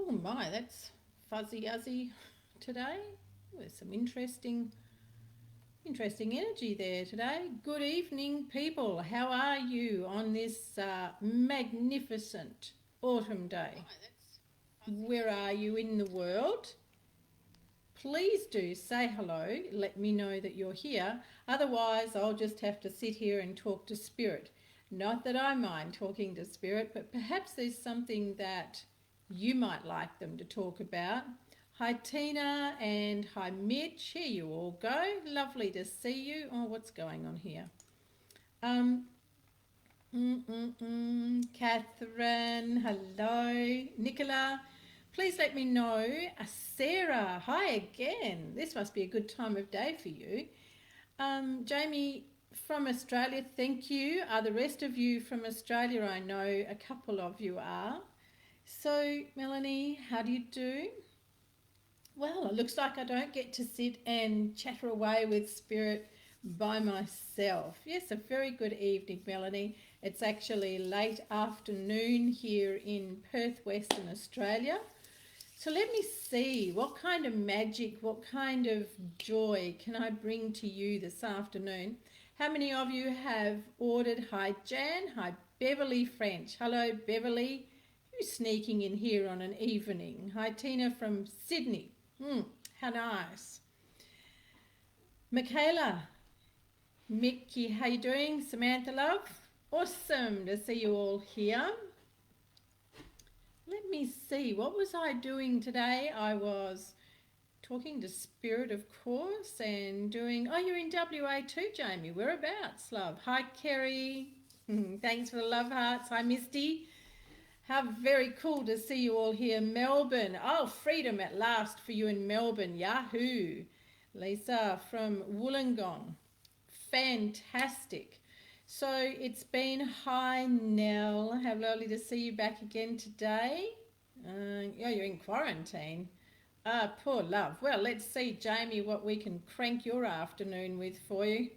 Oh my, that's fuzzy-uzzy today. There's some interesting energy there today. Good evening, people. How are you on this magnificent autumn day? Where are you in the world? Please do say hello. Let me know that you're here. Otherwise, I'll just have to sit here and talk to spirit. Not that I mind talking to spirit, but perhaps there's something that you might like them to talk about. Hi Tina and hi Mitch. Here you all go. Lovely to see you. Oh, what's going on here? Um, Catherine, hello. Nicola, please let me know. Sarah, hi again. This must be a good time of day for you. Jamie from Australia, thank you. Are the rest of you from Australia? I know a couple of you are. So, Melanie, how do you do? Well, it looks like I don't get to sit and chatter away with spirit by myself. Yes, a very good evening, Melanie. It's actually late afternoon here in Perth, Western Australia. So let me see, what kind of magic, what kind of joy can I bring to you this afternoon? How many of you have ordered? Hi Jan, hi Beverly French. Hello Beverly, who's sneaking in here on an evening? Hi Tina from Sydney. How nice. Michaela, Mickey, how you doing? Samantha love, awesome to see you all here. Let me see, what was I doing today? I was talking to spirit, of course, and doing, oh, you're in WA too, Jamie. Whereabouts, love? Hi, Kerry. Thanks for the love hearts. Hi, Misty. How very cool to see you all here. Melbourne. Oh, freedom at last for you in Melbourne. Yahoo. Lisa from Wollongong. Fantastic. So it's been, hi Nell, how lovely to see you back again today. Yeah, you're in quarantine. Ah, poor love. Well, let's see, Jamie, what we can crank your afternoon with for you.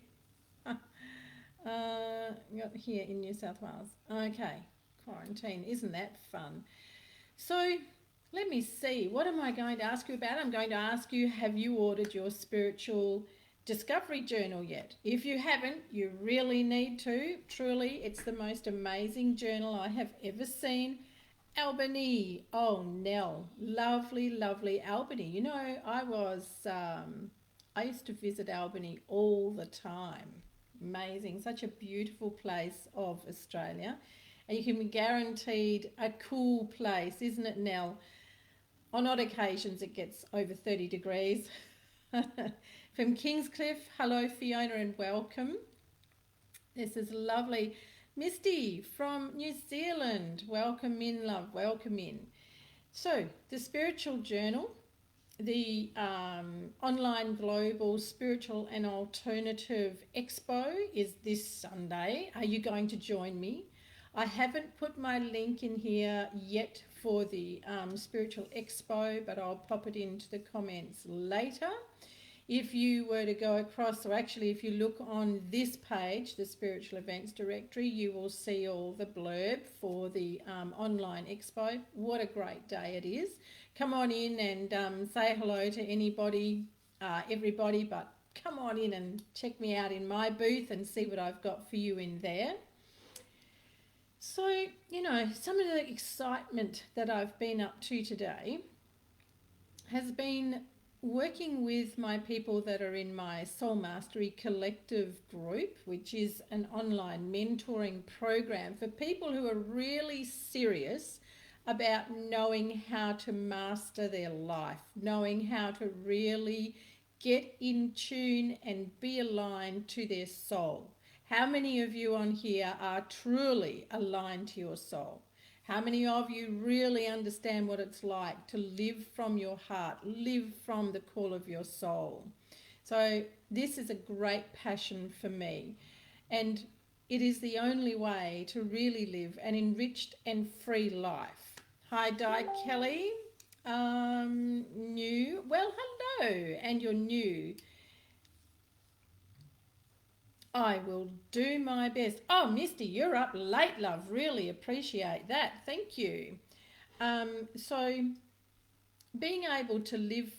Got here in New South Wales. Okay, quarantine, isn't that fun? So let me see, what am I going to ask you about? I'm going to ask you, have you ordered your spiritual discovery journal yet? If you haven't, you really need to. Truly, it's the most amazing journal I have ever seen. Albany, oh Nell, lovely, lovely Albany. You know, I used to visit Albany all the time. Amazing, such a beautiful place of Australia. And you can be guaranteed a cool place, isn't it, Nell? On odd occasions, it gets over 30 degrees. From Kingscliff, hello Fiona and welcome. This is lovely. Misty from New Zealand, welcome in, love, welcome in. So, the Spiritual Journal, the online global spiritual and alternative expo is this Sunday. Are you going to join me? I haven't put my link in here yet for the spiritual expo, but I'll pop it into the comments later. If you were to go across, or actually if you look on this page, the Spiritual Events Directory, you will see all the blurb for the online expo. What a great day it is. Come on in and say hello to anybody, everybody, but come on in and check me out in my booth and see what I've got for you in there. So, you know, some of the excitement that I've been up to today has been working with my people that are in my Soul Mastery Collective group, which is an online mentoring program for people who are really serious about knowing how to master their life, knowing how to really get in tune and be aligned to their soul. How many of you on here are truly aligned to your soul? How many of you really understand what it's like to live from your heart, live from the call of your soul? So this is a great passion for me, and it is the only way to really live an enriched and free life. Hi, Di Kelly. New. Well, hello, and you're new. I will do my best. Oh, Misty, you're up late, love. Really appreciate that. Thank you. So being able to live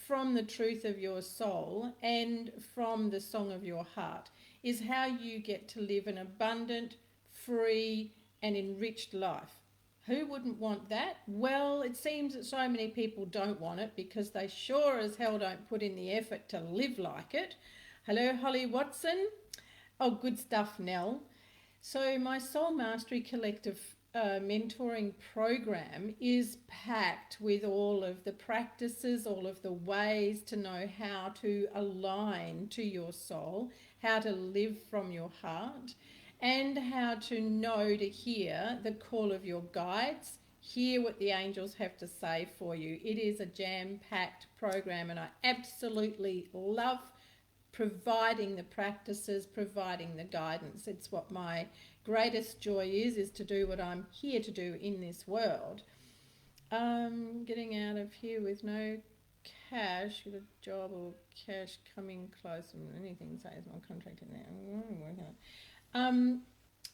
from the truth of your soul and from the song of your heart is how you get to live an abundant, free, and enriched life. Who wouldn't want that? Well, it seems that so many people don't want it because they sure as hell don't put in the effort to live like it. Hello, Holly Watson. Oh, good stuff, Nell. So, my Soul Mastery Collective mentoring program is packed with all of the practices, all of the ways to know how to align to your soul, how to live from your heart, and how to know to hear the call of your guides, hear what the angels have to say for you. It is a jam packed program, and I absolutely love providing the practices, providing the guidance. It's what my greatest joy is to do what I'm here to do in this world. Getting out of here with no cash, get a job or cash coming close, and anything says I'm contracted now.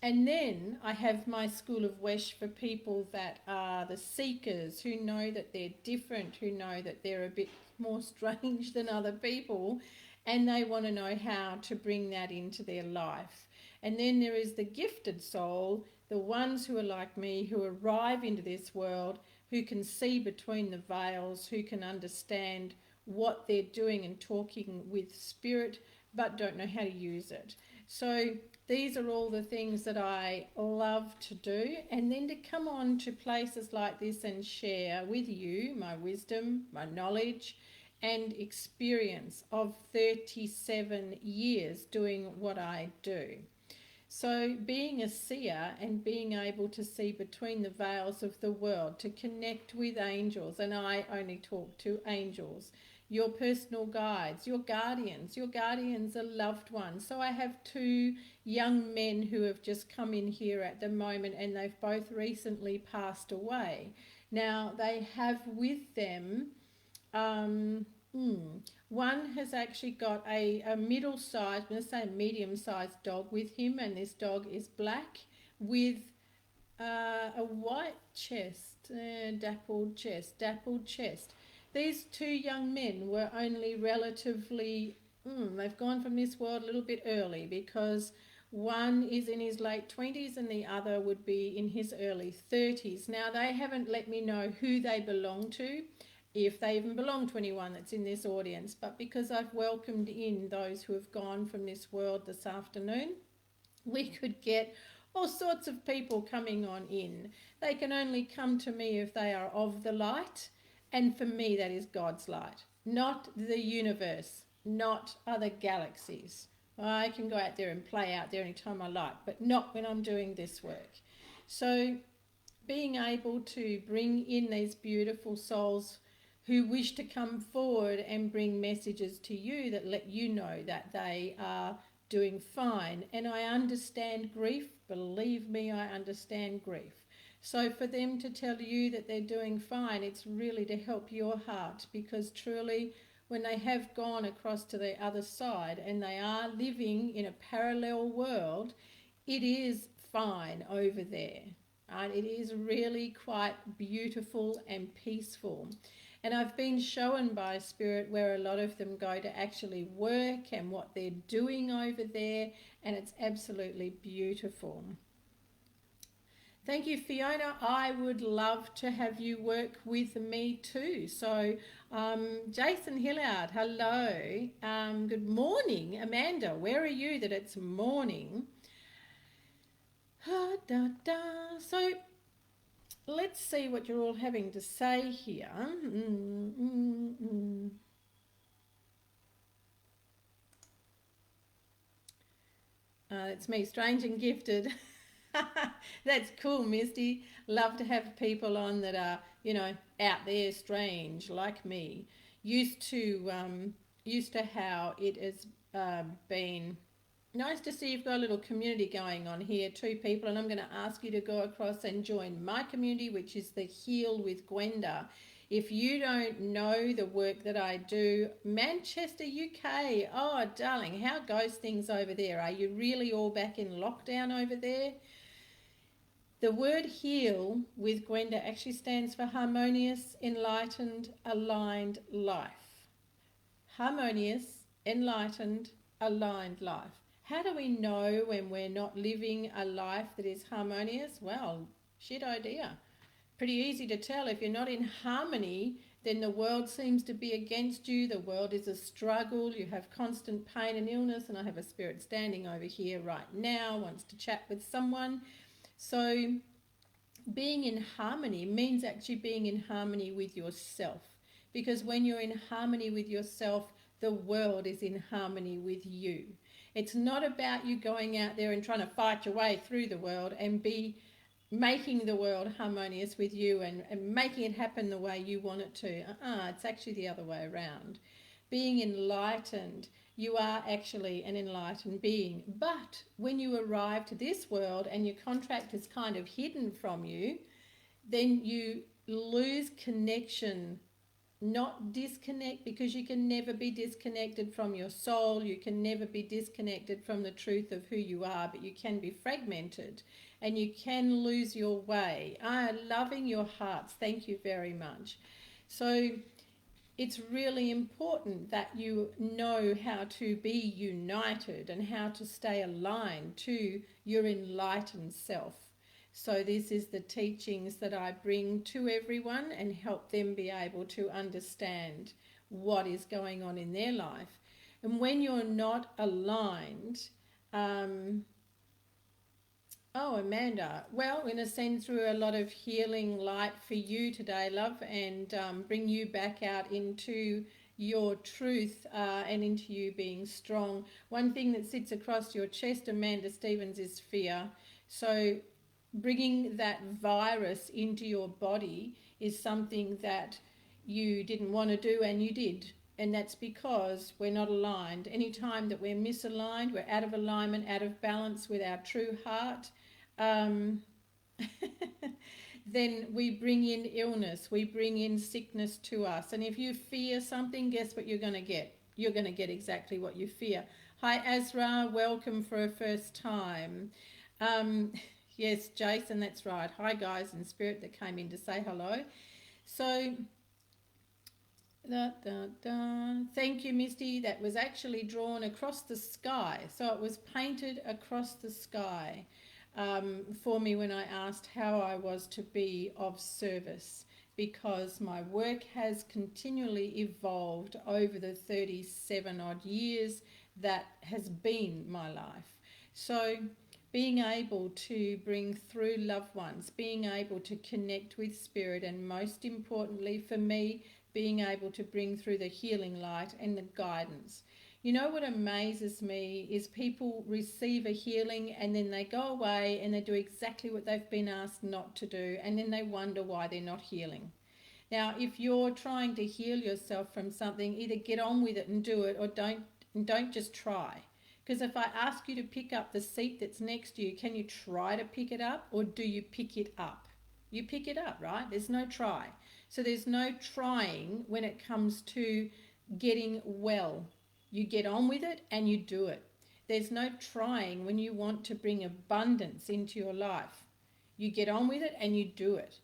And then I have my School of Wesh for people that are the seekers, who know that they're different, who know that they're a bit more strange than other people, and they want to know how to bring that into their life. And then there is the gifted soul, the ones who are like me, who arrive into this world, who can see between the veils, who can understand what they're doing and talking with spirit, but don't know how to use it. So these are all the things that I love to do. And then to come on to places like this and share with you my wisdom, my knowledge, and experience of 37 years doing what I do. So being a seer and being able to see between the veils of the world, to connect with angels, and I only talk to angels, your personal guides, your guardians are loved ones. So I have two young men who have just come in here at the moment, and they've both recently passed away. Now they have with them one has actually got a middle-sized, I'm going to say a medium-sized dog with him, and this dog is black with a white chest, dappled chest. These two young men were only relatively, they've gone from this world a little bit early, because one is in his late 20s and the other would be in his early 30s. Now, they haven't let me know who they belong to, if they even belong to anyone that's in this audience, but because I've welcomed in those who have gone from this world this afternoon, we could get all sorts of people coming on in. They can only come to me if they are of the light, and for me that is God's light, not the universe, not other galaxies. I can go out there and play out there anytime I like, but not when I'm doing this work. So being able to bring in these beautiful souls who wish to come forward and bring messages to you that let you know that they are doing fine. And I understand grief. Believe me, I understand grief. So for them to tell you that they're doing fine, it's really to help your heart, because truly when they have gone across to the other side and they are living in a parallel world, it is fine over there. It is really quite beautiful and peaceful. And I've been shown by Spirit where a lot of them go to actually work and what they're doing over there, and it's absolutely beautiful. Thank you, Fiona. I would love to have you work with me too. So, Jason Hillard, hello. Good morning. Amanda, where are you that it's morning? So, let's see what you're all having to say here. It's me, strange and gifted. That's cool, Misty. Love to have people on that are, out there, strange like me. Used to how it has been. Nice to see you've got a little community going on here, two people, and I'm going to ask you to go across and join my community, which is the H.E.A.L with Gwenda. If you don't know the work that I do, Manchester, UK, oh darling, how goes things over there? Are you really all back in lockdown over there? The word heal with Gwenda actually stands for harmonious, enlightened, aligned life. Harmonious, enlightened, aligned life. How do we know when we're not living a life that is harmonious? Well, shit idea. Pretty easy to tell. If you're not in harmony, then the world seems to be against you. The world is a struggle. You have constant pain and illness. And I have a spirit standing over here right now, wants to chat with someone. So being in harmony means actually being in harmony with yourself. Because when you're in harmony with yourself, the world is in harmony with you. It's not about you going out there and trying to fight your way through the world and be making the world harmonious with you and making it happen the way you want it to. It's actually the other way around. Being enlightened, you are actually an enlightened being. But when you arrive to this world and your contract is kind of hidden from you, then you lose connection. Not disconnect, because you can never be disconnected from your soul. You can never be disconnected from the truth of who you are, but you can be fragmented and you can lose your way. Loving your hearts. Thank you very much. So it's really important that you know how to be united and how to stay aligned to your enlightened self. So this is the teachings that I bring to everyone and help them be able to understand what is going on in their life. And when you're not aligned, Amanda, well, we're going to send through a lot of healing light for you today, love, and bring you back out into your truth and into you being strong. One thing that sits across your chest, Amanda Stevens, is fear. So bringing that virus into your body is something that you didn't want to do and you did. And that's because we're not aligned. Anytime that we're misaligned, we're out of alignment, out of balance with our true heart, then we bring in illness, we bring in sickness to us. And if you fear something, guess what you're going to get? You're going to get exactly what you fear. Hi, Azra, welcome for a first time. Yes, Jason, that's right. Hi, guys in spirit that came in to say hello. So, thank you, Misty. That was actually drawn across the sky. So it was painted across the sky for me when I asked how I was to be of service, because my work has continually evolved over the 37 odd years that has been my life. So being able to bring through loved ones, being able to connect with spirit, and most importantly for me, being able to bring through the healing light and the guidance. You know what amazes me is people receive a healing and then they go away and they do exactly what they've been asked not to do, and then they wonder why they're not healing. Now, if you're trying to heal yourself from something, either get on with it and do it, or don't just try. Because if I ask you to pick up the seat that's next to you, can you try to pick it up, or do you pick it up? You pick it up, right? There's no try. So there's no trying when it comes to getting well. You get on with it and you do it. There's no trying when you want to bring abundance into your life. You get on with it and you do it.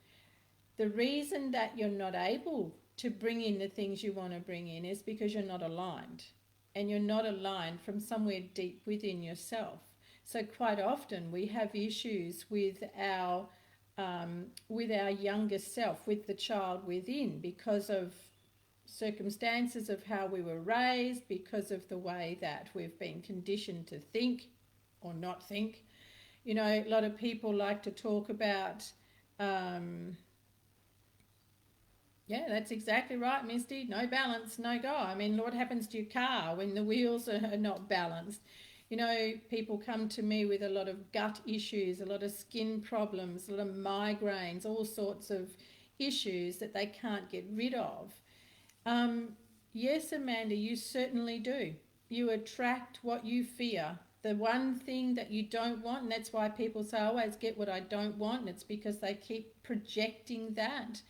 The reason that you're not able to bring in the things you want to bring in is because you're not aligned. And you're not aligned from somewhere deep within yourself. So quite often we have issues with our younger self, with the child within, because of circumstances of how we were raised, because of the way that we've been conditioned to think or not think. You know, a lot of people like to talk about yeah, that's exactly right, Misty. No balance, no go. I mean, what happens to your car when the wheels are not balanced? You know, people come to me with a lot of gut issues, a lot of skin problems, a lot of migraines, all sorts of issues that they can't get rid of. Yes, Amanda, you certainly do. You attract what you fear. The one thing that you don't want, and that's why people say, I always get what I don't want, and it's because they keep projecting that.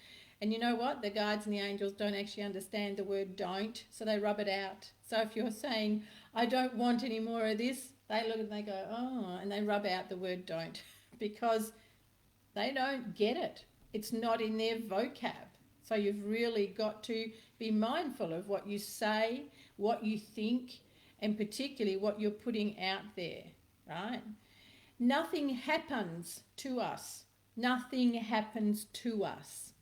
And you know what? The guides and the angels don't actually understand the word don't, so they rub it out. So if you're saying, I don't want any more of this, they look and they go, oh, and they rub out the word don't, because They don't get it. It's not in their vocab. So you've really got to be mindful of what you say, what you think, and particularly what you're putting out there, right? Nothing happens to us. Nothing happens to us,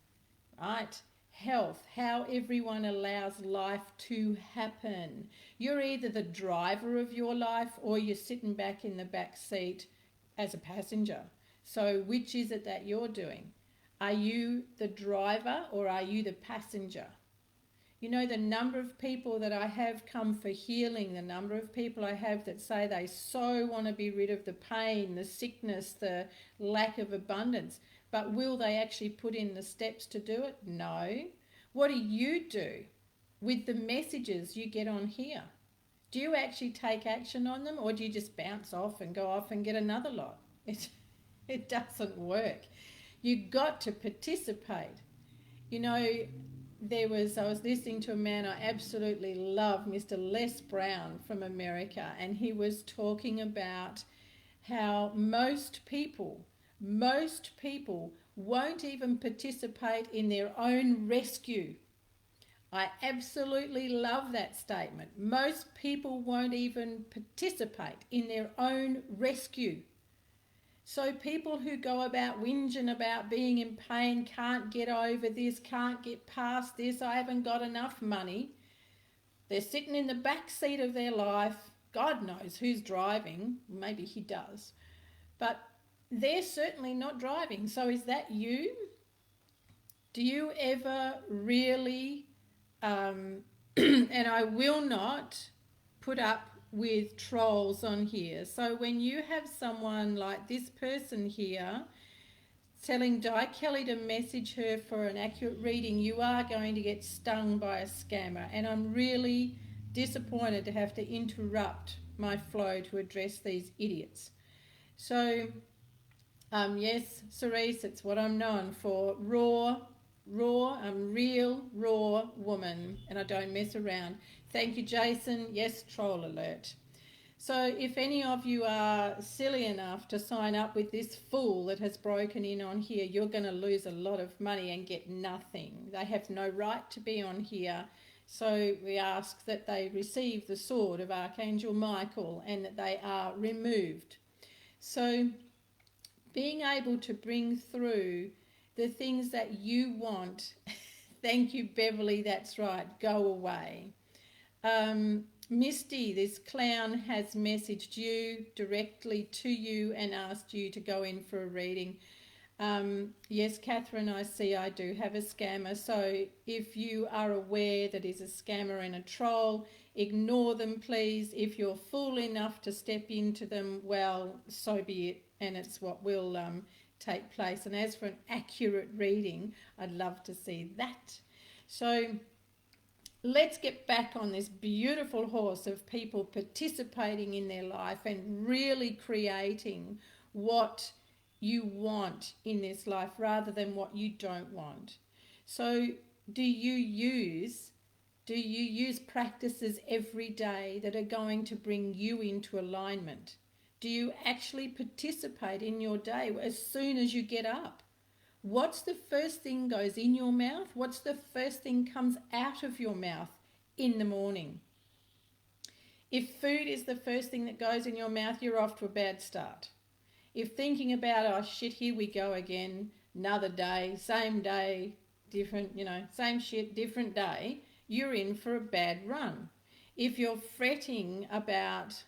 right? Health, how everyone allows life to happen. You're either the driver of your life or you're sitting back in the back seat as a passenger. So which is it that you're doing? Are you the driver or are you the passenger? You know, the number of people that I have come for healing, the number of people I have that say they so want to be rid of the pain, the sickness, the lack of abundance, but will they actually put in the steps to do it? No. What do you do with the messages you get on here? Do you actually take action on them, or do you just bounce off and go off and get another lot? It doesn't work. You got to participate. You know, I was listening to a man I absolutely love, Mr. Les Brown from America, and he was talking about how most people won't even participate in their own rescue. I absolutely love that statement. Most people won't even participate in their own rescue. So people who go about whinging about being in pain, can't get over this, can't get past this, I haven't got enough money. They're sitting in the back seat of their life. God knows who's driving. Maybe he does. But they're certainly not driving. So is that you? Do you ever really, and I will not put up with trolls on here. So when you have someone like this person here telling Di Kelly to message her for an accurate reading, you are going to get stung by a scammer. And I'm really disappointed to have to interrupt my flow to address these idiots. So, yes, Cerise, it's what I'm known for. I'm real, raw woman, and I don't mess around. Thank you, Jason. Yes, troll alert. So if any of you are silly enough to sign up with this fool that has broken in on here, you're going to lose a lot of money and get nothing. They have no right to be on here. So we ask that they receive the sword of Archangel Michael and that they are removed. So being able to bring through the things that you want, thank you, Beverly, that's right, go away. Misty, this clown has messaged you directly to you and asked you to go in for a reading. Yes, Catherine, I do have a scammer. So if you are aware that is a scammer and a troll, ignore them, please. If you're fool enough to step into them, well, so be it, and it's what will take place. And as for an accurate reading, I'd love to see that. So let's get back on this beautiful horse of people participating in their life and really creating what you want in this life rather than what you don't want. So do you use practices every day that are going to bring you into alignment? Do you actually participate in your day as soon as you get up? What's the first thing goes in your mouth? What's the first thing comes out of your mouth in the morning? If food is the first thing that goes in your mouth, you're off to a bad start. If thinking about, oh shit, here we go again, another day, different, same shit, different day, you're in for a bad run. If you're fretting about,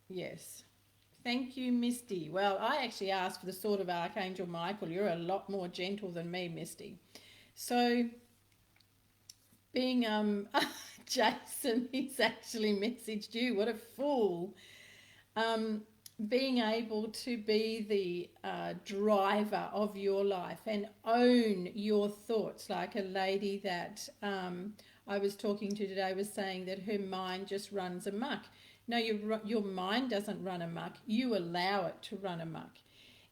yes, thank you, Misty. Well, I actually asked for the sword of Archangel Michael. You're a lot more gentle than me, Misty. So being, Jason, he's actually messaged you. What a fool. Being able to be the driver of your life and own your thoughts, like a lady that I was talking to today was saying that her mind just runs amok. No, your mind doesn't run amok. You allow it to run amok.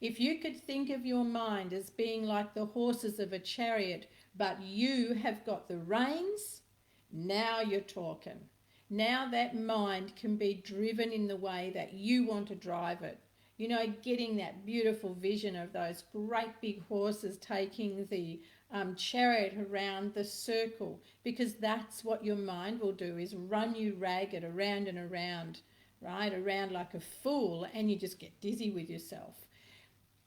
If you could think of your mind as being like the horses of a chariot, but you have got the reins, now you're talking. Now that mind can be driven in the way that you want to drive it. You know, getting that beautiful vision of those great big horses taking the chariot around the circle, because that's what your mind will do, is run you ragged around and around, right? Around like a fool, and you just get dizzy with yourself.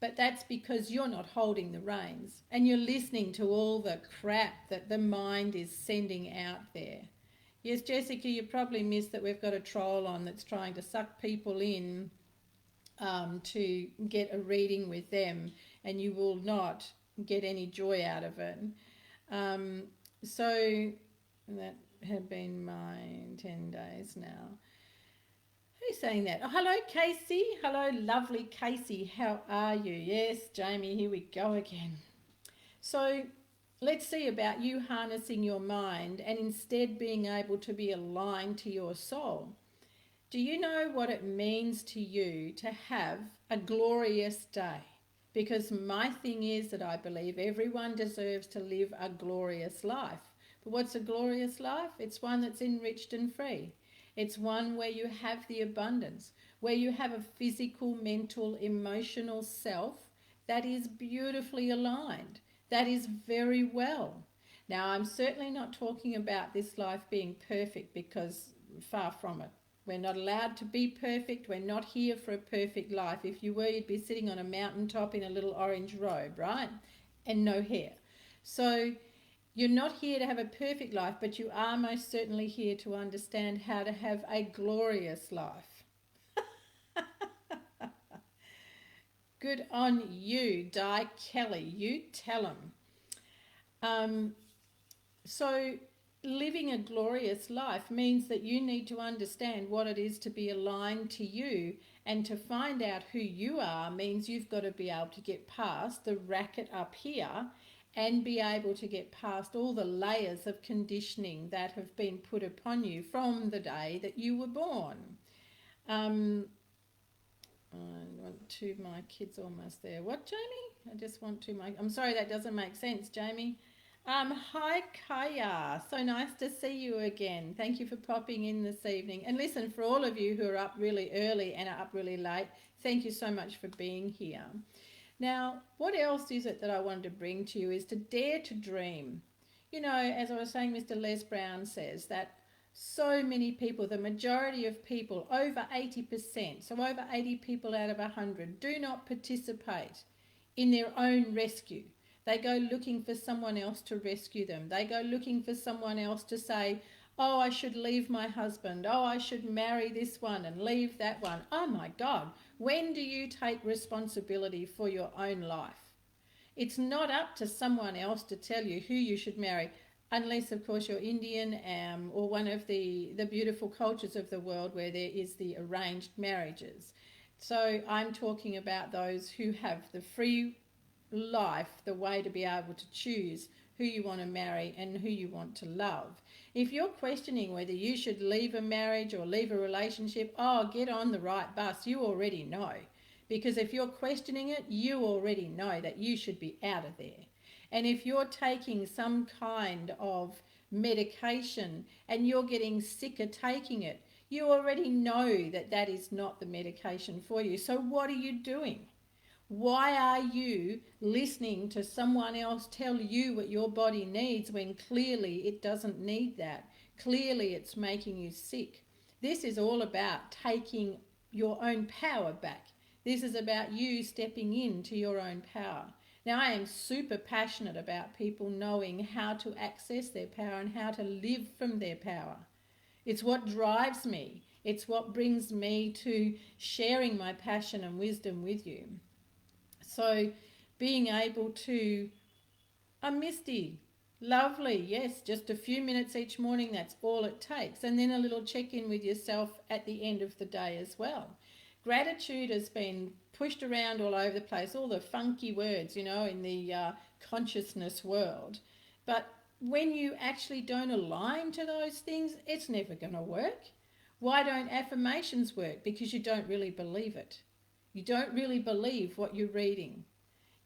But that's because you're not holding the reins and you're listening to all the crap that the mind is sending out there. Yes, Jessica, you probably missed that we've got a troll on that's trying to suck people in to get a reading with them, and you will not get any joy out of it. Um, so that had been my 10 days now. Who's saying that? Oh, hello, Casey. Hello, lovely Casey. How are you? Yes, Jamie, here we go again. So let's see about you harnessing your mind and instead being able to be aligned to your soul. Do you know what it means to you to have a glorious day? Because my thing is that I believe everyone deserves to live a glorious life. But what's a glorious life? It's one that's enriched and free. It's one where you have the abundance, where you have a physical, mental, emotional self that is beautifully aligned, that is very well. Now, I'm certainly not talking about this life being perfect, because far from it. We're not allowed to be perfect. We're not here for a perfect life. If you were, you'd be sitting on a mountaintop in a little orange robe, right? And no hair. So you're not here to have a perfect life, but you are most certainly here to understand how to have a glorious life. Good on you, Di Kelly. You tell 'em. So living a glorious life means that you need to understand what it is to be aligned to you, and to find out who you are means you've got to be able to get past the racket up here and be able to get past all the layers of conditioning that have been put upon you from the day that you were born. I want to, my kid's almost there. What, Jamie? I just want to, I'm sorry, that doesn't make sense, Jamie. Hi, Kaya. So nice to see you again. Thank you for popping in this evening. And listen, for all of you who are up really early and are up really late, thank you so much for being here. Now, what else is it that I wanted to bring to you is to dare to dream. You know, as I was saying, Mr. Les Brown says that so many people, the majority of people, over 80%, so over 80 people out of 100, do not participate in their own rescue. They go looking for someone else to rescue them. They go looking for someone else to say, oh, I should leave my husband. Oh, I should marry this one and leave that one. Oh my God, when do you take responsibility for your own life? It's not up to someone else to tell you who you should marry, unless, of course, you're Indian or one of the beautiful cultures of the world where there is the arranged marriages. So I'm talking about those who have the free life, the way to be able to choose who you want to marry and who you want to love. If you're questioning whether you should leave a marriage or leave a relationship, oh, get on the right bus. You already know. Because if you're questioning it, you already know that you should be out of there. And if you're taking some kind of medication and you're getting sick of taking it, you already know that that is not the medication for you. So what are you doing? Why are you listening to someone else tell you what your body needs when clearly it doesn't need that? Clearly it's making you sick. This is all about taking your own power back. This is about you stepping into your own power. Now, I am super passionate about people knowing how to access their power and how to live from their power. It's what drives me. It's what brings me to sharing my passion and wisdom with you. So being able to, Misty, lovely, yes, just a few minutes each morning, that's all it takes. And then a little check-in with yourself at the end of the day as well. Gratitude has been pushed around all over the place, all the funky words, you know, in the consciousness world. But when you actually don't align to those things, it's never going to work. Why don't affirmations work? Because you don't really believe it. You don't really believe what you're reading.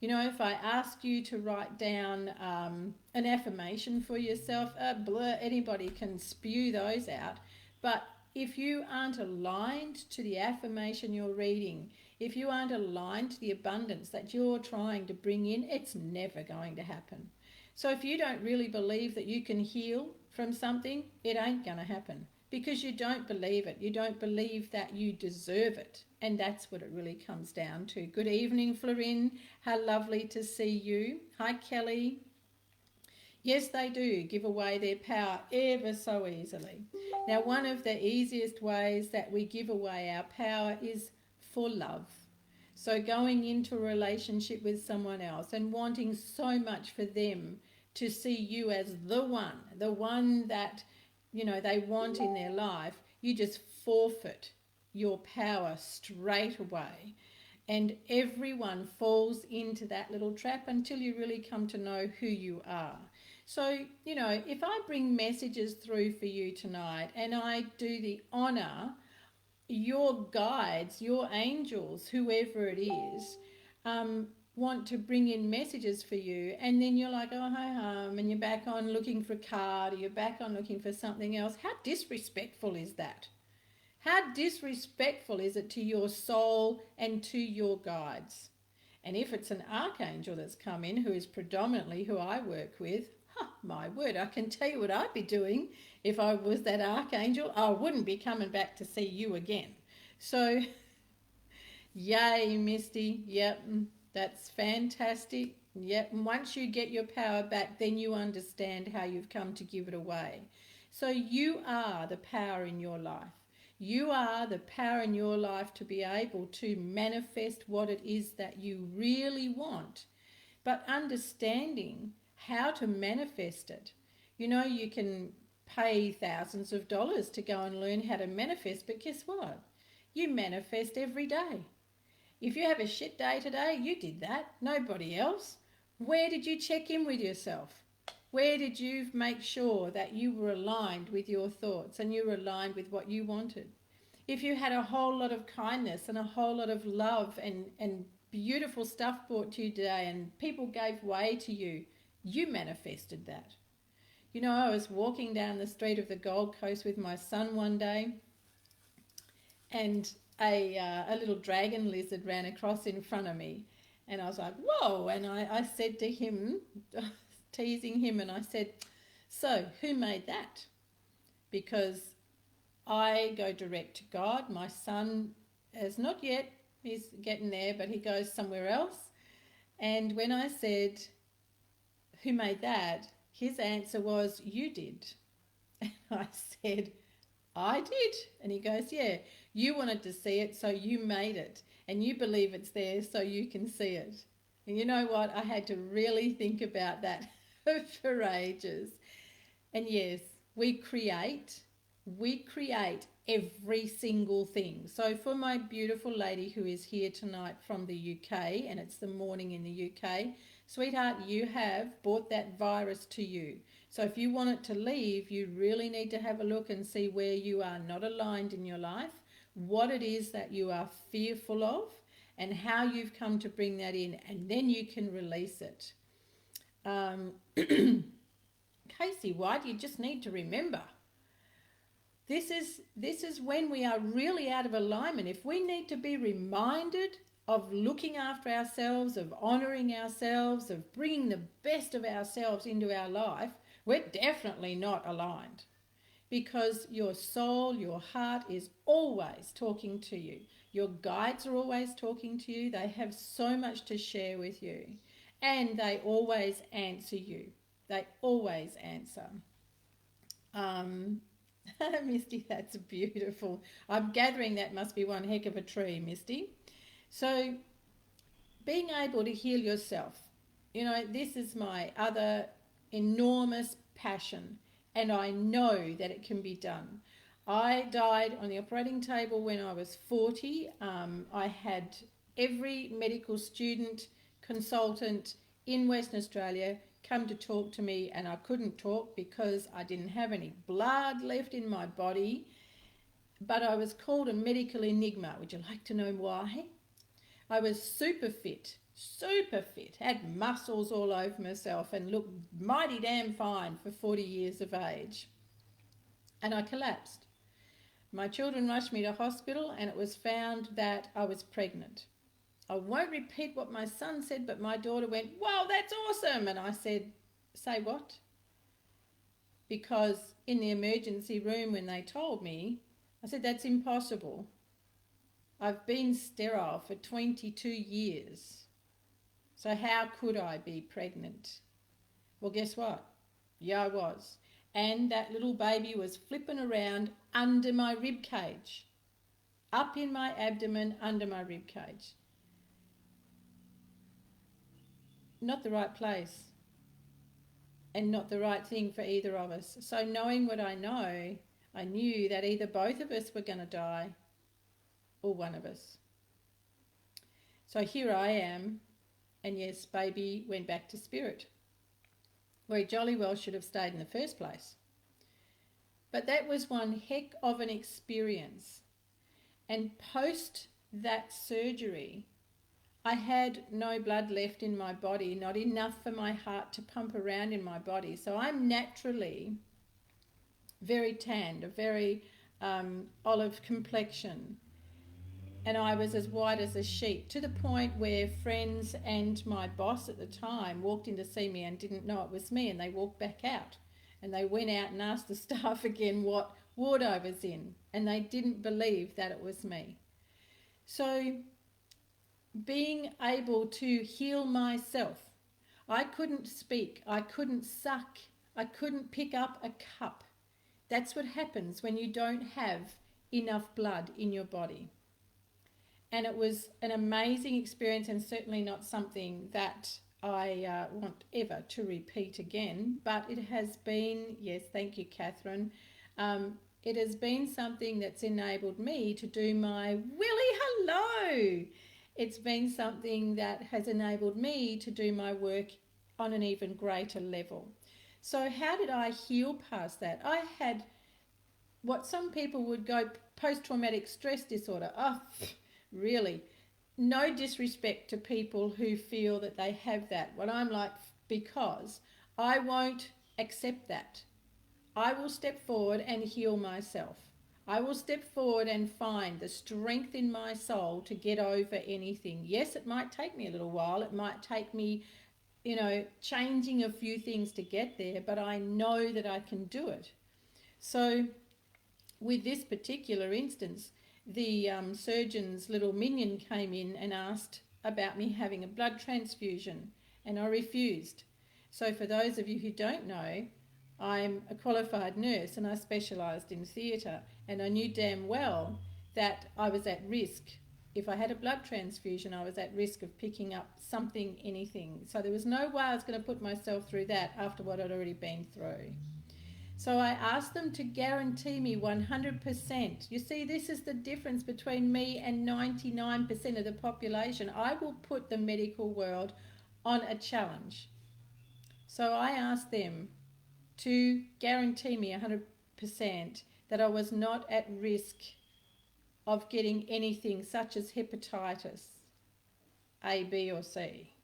You know, if I ask you to write down an affirmation for yourself, anybody can spew those out. But if you aren't aligned to the affirmation you're reading, if you aren't aligned to the abundance that you're trying to bring in, it's never going to happen. So if you don't really believe that you can heal from something, it ain't going to happen because you don't believe it. You don't believe that you deserve it. And that's what it really comes down to. Good evening, Florin. How lovely to see you. Hi, Kelly. Yes, they do give away their power ever so easily. Now, one of the easiest ways that we give away our power is for love. So going into a relationship with someone else and wanting so much for them to see you as the one that, they want in their life, you just forfeit your power straight away. And everyone falls into that little trap until you really come to know who you are. So, if I bring messages through for you tonight and I do the honour, your guides, your angels, whoever it is, want to bring in messages for you, and then you're like, oh, hi, and you're back on looking for a card, or you're back on looking for something else. How disrespectful is that? How disrespectful is it to your soul and to your guides? And if it's an archangel that's come in, who is predominantly who I work with, my word, I can tell you what I'd be doing if I was that archangel. I wouldn't be coming back to see you again. So, yay, Misty. Yep, that's fantastic. Yep, and once you get your power back, then you understand how you've come to give it away. So you are the power in your life. You are the power in your life to be able to manifest what it is that you really want. But understanding how to manifest it. You can pay thousands of dollars to go and learn how to manifest, but guess what? You manifest every day. If you have a shit day today, you did that, nobody else. Where did you check in with yourself? Where did you make sure that you were aligned with your thoughts and you were aligned with what you wanted? If you had a whole lot of kindness and a whole lot of love and beautiful stuff brought to you today and people gave way to you, you manifested that. I was walking down the street of the Gold Coast with my son one day, and a little dragon lizard ran across in front of me, and I was like, whoa, and I said to him, teasing him, and I said, so who made that? Because I go direct to God. My son has not yet, he's getting there, but he goes somewhere else. And when I said, who made that? His answer was, you did. And I said, I did. And he goes, yeah, you wanted to see it, so you made it. And you believe it's there, so you can see it. And you know what? I had to really think about that for ages. And yes, we create every single thing. So for my beautiful lady who is here tonight from the UK, and it's the morning in the UK, sweetheart, you have brought that virus to you. So if you want it to leave, you really need to have a look and see where you are not aligned in your life, what it is that you are fearful of, and how you've come to bring that in, and then you can release it. Casey, why do you just need to remember? This is when we are really out of alignment. If we need to be reminded of looking after ourselves, of honouring ourselves, of bringing the best of ourselves into our life, we're definitely not aligned. Because your soul, your heart is always talking to you. Your guides are always talking to you. They have so much to share with you. And they always answer you. They always answer. Misty, that's beautiful. I'm gathering that must be one heck of a tree, Misty. So being able to heal yourself, this is my other enormous passion, and I know that it can be done. I died on the operating table when I was 40. I had every medical student, consultant in Western Australia come to talk to me, and I couldn't talk because I didn't have any blood left in my body, but I was called a medical enigma. Would you like to know why? I was super fit, had muscles all over myself and looked mighty damn fine for 40 years of age. And I collapsed. My children rushed me to hospital and it was found that I was pregnant. I won't repeat what my son said, but my daughter went, "Wow, that's awesome." And I said, "Say what?" Because in the emergency room when they told me, I said, "That's impossible. I've been sterile for 22 years. So how could I be pregnant?" Well, guess what? Yeah, I was. And that little baby was flipping around under my rib cage, up in my abdomen, under my rib cage. Not the right place and not the right thing for either of us. So knowing what I know, I knew that either both of us were going to die or one of us. So here I am, and yes, baby went back to spirit, where he jolly well should have stayed in the first place. But that was one heck of an experience. And post that surgery, I had no blood left in my body, not enough for my heart to pump around in my body. So I'm naturally very tanned, a very olive complexion. And I was as white as a sheet, to the point where friends and my boss at the time walked in to see me and didn't know it was me, and they walked back out. And they went out and asked the staff again what ward I was in, and they didn't believe that it was me. So being able to heal myself, I couldn't speak, I couldn't suck, I couldn't pick up a cup. That's what happens when you don't have enough blood in your body. And it was an amazing experience, and certainly not something that I want ever to repeat again. But it has been, yes, thank you, Catherine. It has been something that's enabled me to do my Willie hello. It's been something that has enabled me to do my work on an even greater level. So how did I heal past that? I had what some people would go post-traumatic stress disorder. Oh, really? No disrespect to people who feel that they have that. What I'm like, because I won't accept that. I will step forward and heal myself. I will step forward and find the strength in my soul to get over anything. Yes, it might take me a little while. It might take me, changing a few things to get there, but I know that I can do it. So with this particular instance, the surgeon's little minion came in and asked about me having a blood transfusion, and I refused. So for those of you who don't know, I'm a qualified nurse and I specialised in theatre, and I knew damn well that I was at risk. If I had a blood transfusion, I was at risk of picking up something, anything. So there was no way I was going to put myself through that after what I'd already been through. So I asked them to guarantee me 100%. You see, this is the difference between me and 99% of the population. I will put the medical world on a challenge. So I asked them to guarantee me 100% that I was not at risk of getting anything such as hepatitis A, B or C,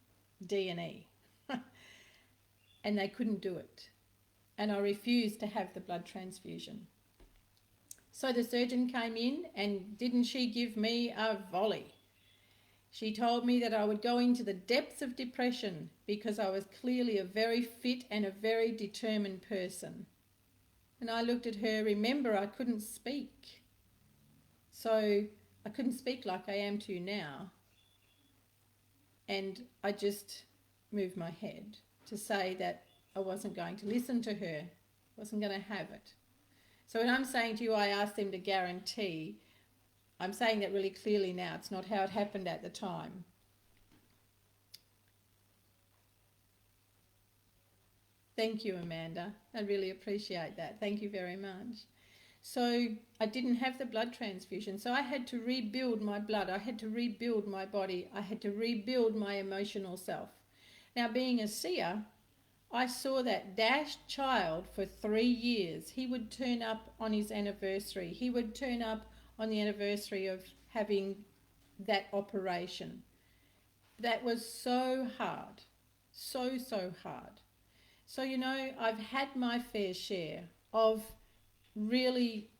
D and E. And they couldn't do it. And I refused to have the blood transfusion. So the surgeon came in, and didn't she give me a volley? She told me that I would go into the depths of depression because I was clearly a very fit and a very determined person. And I looked at her. Remember, I couldn't speak. So I couldn't speak like I am to you now. And I just moved my head to say that I wasn't going to listen to her, wasn't going to have it. So when I'm saying to you, I asked them to guarantee, I'm saying that really clearly now. It's not how it happened at the time. Thank you, Amanda. I really appreciate that. Thank you very much. So I didn't have the blood transfusion, so I had to rebuild my blood. I had to rebuild my body. I had to rebuild my emotional self. Now, being a seer, I saw that dashed child for 3 years. He would turn up on his anniversary. He would turn up on the anniversary of having that operation. That was so hard, so hard. So, I've had my fair share of really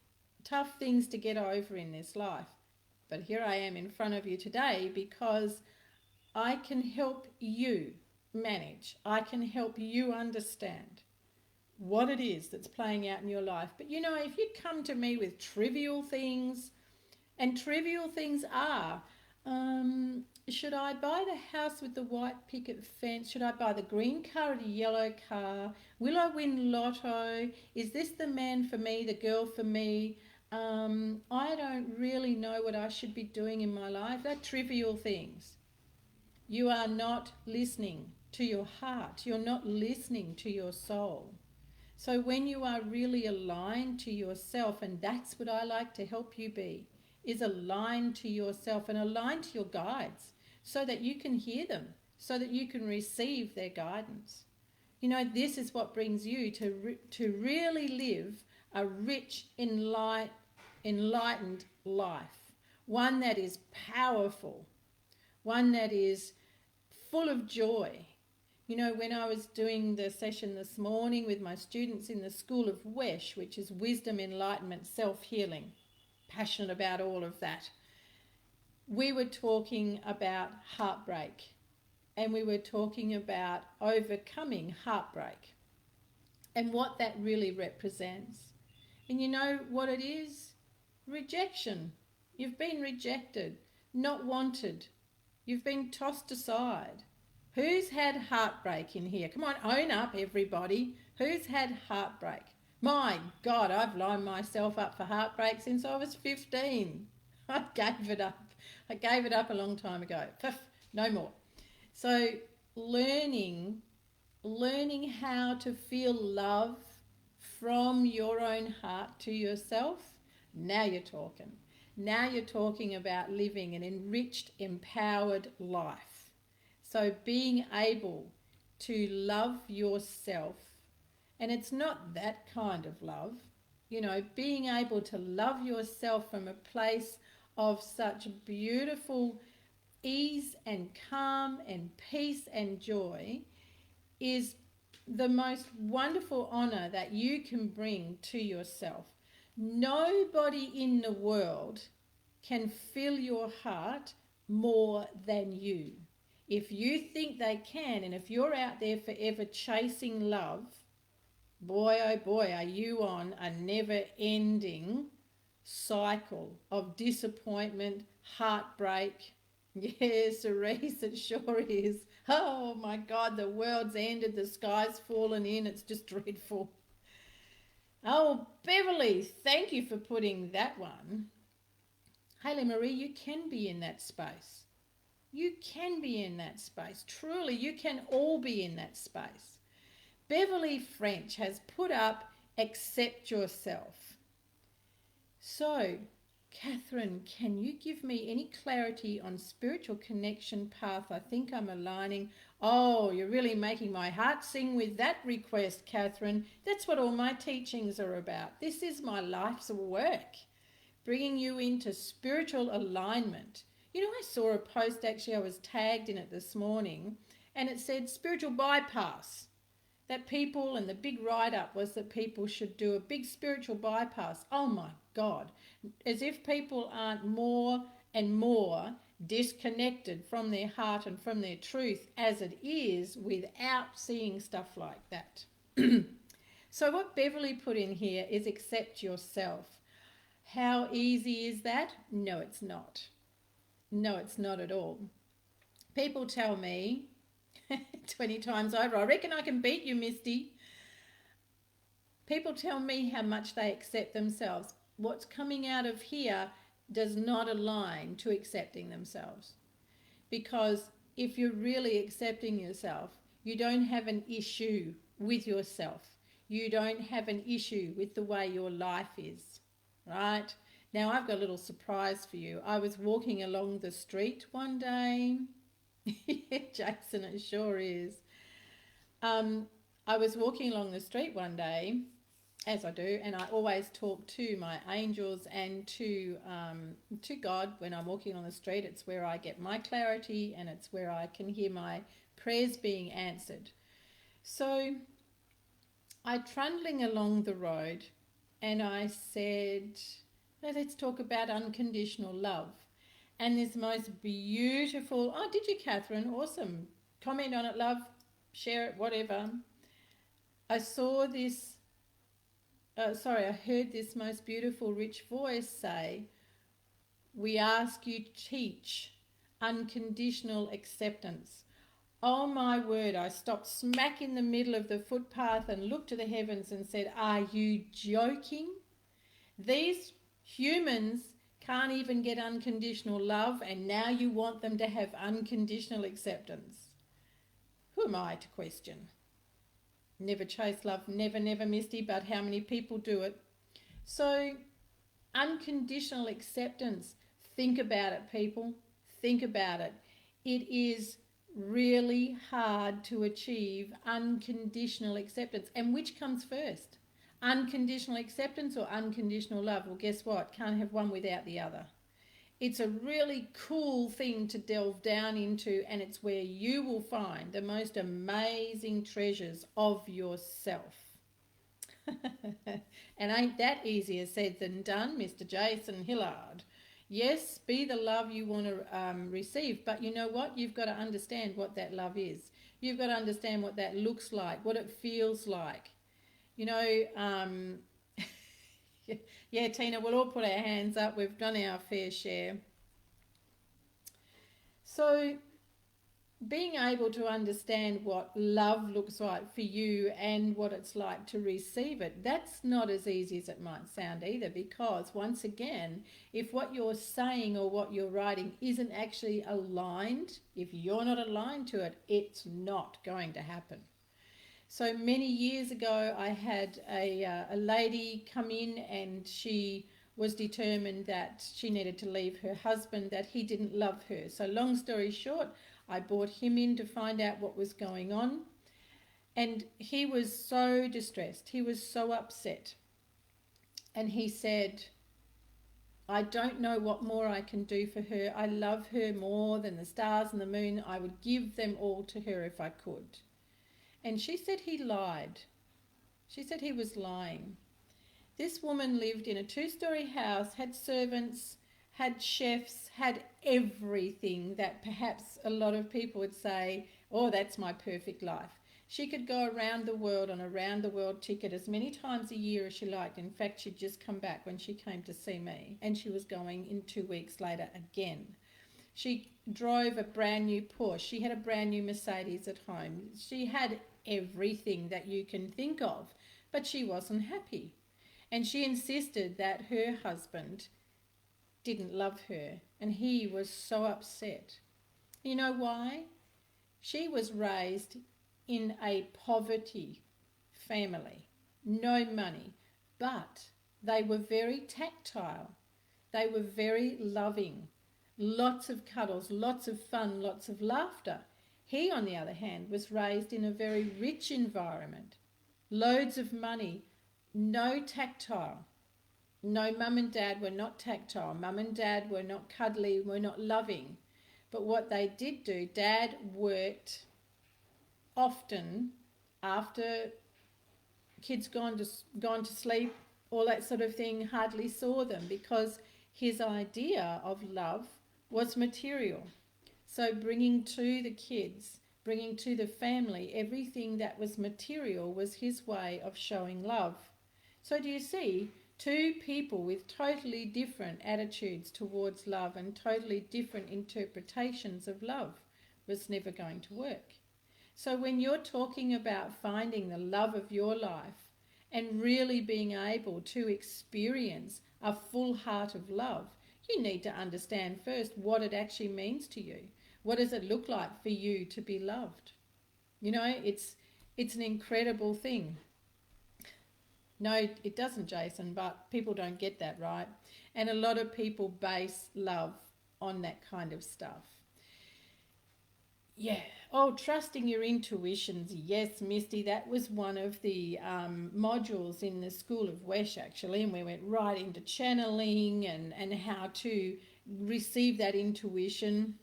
tough things to get over in this life. But here I am in front of you today because I can help you manage. I can help you understand what it is that's playing out in your life. But you know, if you come to me with trivial things, and trivial things are, should I buy the house with the white picket fence? Should I buy the green car or the yellow car? Will I win lotto? Is this the man for me, the girl for me? I don't really know what I should be doing in my life. They're trivial things. You are not listening to your heart. You're not listening to your soul. So when you are really aligned to yourself, and that's what I like to help you be, is aligned to yourself and aligned to your guides so that you can hear them, so that you can receive their guidance. You know, this is what brings you to really live a rich, enlightened life. One that is powerful, one that is full of joy. You know, when I was doing the session this morning with my students in the School of H.E.A.L, which is Wisdom, Enlightenment, Self-Healing, passionate about all of that, we were talking about heartbreak, and we were talking about overcoming heartbreak and what that really represents. And you know what it is? Rejection. You've been rejected, not wanted. You've been tossed aside. Who's had heartbreak in here? Come on, own up, everybody. Who's had heartbreak? My God, I've lined myself up for heartbreak since I was 15. I gave it up. I gave it up a long time ago. No more. So learning how to feel love from your own heart to yourself, now you're talking. Now you're talking about living an enriched, empowered life. So being able to love yourself, and it's not that kind of love, you know, being able to love yourself from a place of such beautiful ease and calm and peace and joy is the most wonderful honor that you can bring to yourself. Nobody in the world can fill your heart more than you. If you think they can, and if you're out there forever chasing love, boy, oh boy, are you on a never-ending cycle of disappointment, heartbreak. Yes, Cerise, it sure is. Oh my God, the world's ended, the sky's fallen in, it's just dreadful. Oh, Beverly, thank you for putting that one. Hayley Marie, you can be in that space. You can be in that space. Truly, you can all be in that space. Beverly French has put up, accept yourself. So, Catherine, can you give me any clarity on spiritual connection path? I think I'm aligning. Oh, you're really making my heart sing with that request, Catherine. That's what all my teachings are about. This is my life's work, bringing you into spiritual alignment. You know, I saw a post, actually, I was tagged in it this morning, and it said spiritual bypass. That people, and the big write-up was that people should do a big spiritual bypass. Oh my God. As if people aren't more and more disconnected from their heart and from their truth as it is without seeing stuff like that. So what Beverly put in here is accept yourself. How easy is that? No, it's not. No, it's not at all. People tell me 20 times over, I reckon I can beat you, Misty. People tell me how much they accept themselves. What's coming out of here does not align to accepting themselves. Because if you're really accepting yourself, you don't have an issue with yourself. You don't have an issue with the way your life is, right? Now, I've got a little surprise for you. I was walking along the street one day. Jason, it sure is. I was walking along the street one day, as I do, and I always talk to my angels and to God when I'm walking on the street. It's where I get my clarity, and it's where I can hear my prayers being answered. So I trundling along the road, and I said, Let's talk about unconditional love. And this most beautiful, oh, did you, Catherine? Awesome. Comment on it, love. Share it, whatever. I saw this, I heard this most beautiful, rich voice say, we ask you to teach unconditional acceptance. Oh my word, I stopped smack in the middle of the footpath and looked to the heavens and said, are you joking? These humans can't even get unconditional love, and now you want them to have unconditional acceptance. Who am I to question? Never chase love, never, never, Misty, but how many people do it? So, unconditional acceptance, think about it, people. Think about it. It is really hard to achieve unconditional acceptance. And which comes first? Unconditional acceptance or unconditional love? Well, guess what? Can't have one without the other. It's a really cool thing to delve down into, and it's where you will find the most amazing treasures of yourself. And ain't that easier said than done, Mr. Jason Hillard? Yes, be the love you want to receive, but you know what? You've got to understand what that love is. You've got to understand what that looks like, what it feels like. You know, yeah, Tina, we'll all put our hands up. We've done our fair share. So, being able to understand what love looks like for you and what it's like to receive it, that's not as easy as it might sound either, because once again, if what you're saying or what you're writing isn't actually aligned, if you're not aligned to it, it's not going to happen. So many years ago, I had a lady come in, and she was determined that she needed to leave her husband, that he didn't love her. So long story short, I brought him in to find out what was going on. And he was so distressed. He was so upset. And he said, I don't know what more I can do for her. I love her more than the stars and the moon. I would give them all to her if I could. And she said he lied. She said he was lying. This woman lived in a 2-story house, had servants, had chefs, had everything that perhaps a lot of people would say, oh, that's my perfect life. She could go around the world on a round the world ticket as many times a year as she liked. In fact, she'd just come back when she came to see me, and she was going in 2 weeks later again. She drove a brand new Porsche. She had a brand new Mercedes at home. She had everything that you can think of, but she wasn't happy. And she insisted that her husband didn't love her, and he was so upset. You know why? She was raised in a poverty family, no money, but they were very tactile. They were very loving, lots of cuddles, lots of fun, lots of laughter. He, on the other hand, was raised in a very rich environment, loads of money, no tactile. No, mum and dad were not tactile. Mum and dad were not cuddly, were not loving. But what they did do, dad worked often after kids gone to sleep, all that sort of thing, hardly saw them, because his idea of love was material. So bringing to the kids, bringing to the family, everything that was material was his way of showing love. So do you see, two people with totally different attitudes towards love and totally different interpretations of love was never going to work. So when you're talking about finding the love of your life and really being able to experience a full heart of love, you need to understand first what it actually means to you. What does it look like for you to be loved? You know, it's an incredible thing. No, it doesn't, Jason, but people don't get that, right? And a lot of people base love on that kind of stuff. Yeah. Oh, trusting your intuitions. Yes, Misty, that was one of the modules in the School of Wesh, actually, and we went right into channeling and how to receive that intuition.